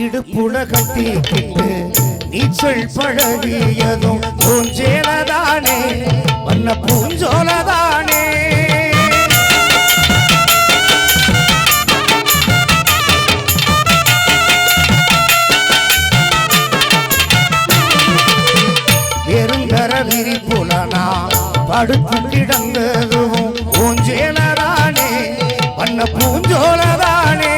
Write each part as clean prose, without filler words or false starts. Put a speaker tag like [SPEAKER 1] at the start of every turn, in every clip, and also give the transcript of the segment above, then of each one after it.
[SPEAKER 1] இடுப்புல கட்டிக்கிட்டு நீச்சல் பழகியதும் பூஞ்சேலதானே வண்ண பூஞ்சோலதானே வெறுங்கர விரிப்புலனா படுத்து கிடந்ததும் பூஞ்சேலதானே வண்ண பூஞ்சோலதானே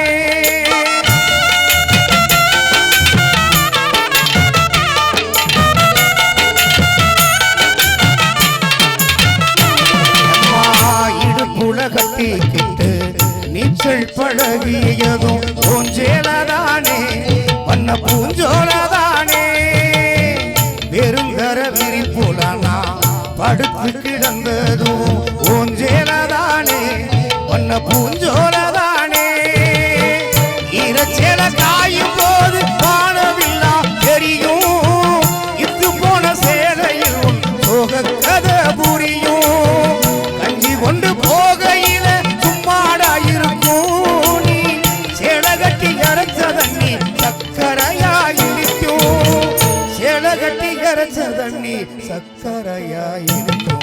[SPEAKER 1] கட்டிக்கிட்டு நீச்சல் பழகியதும் பூஞ்சேலதானே வண்ண பூஞ்சோலதானே வெறுங்கர விரிப்புலனா படுத்து கிடந்ததும் பூஞ்சேலதானே வண்ண பூஞ்சோலதானே ஈரச்சேல காயும் போது வானவில்லா தெரியும் இத்து போன சேலையில் சோக கதை புரியும் கஞ்சி கொண்டு போகையில சும்மாடா இருக்கும் நீ சேலகட்டி கரைச்ச தண்ணி சக்கரையாயிருக்கும் சேலகட்டி கரைச்ச தண்ணி சக்கரையாயிருக்கும்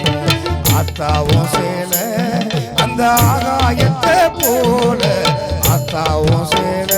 [SPEAKER 1] ஆத்தாவும் சேல அந்த ஆகாயத்தை போல ஆத்தாவும் சேல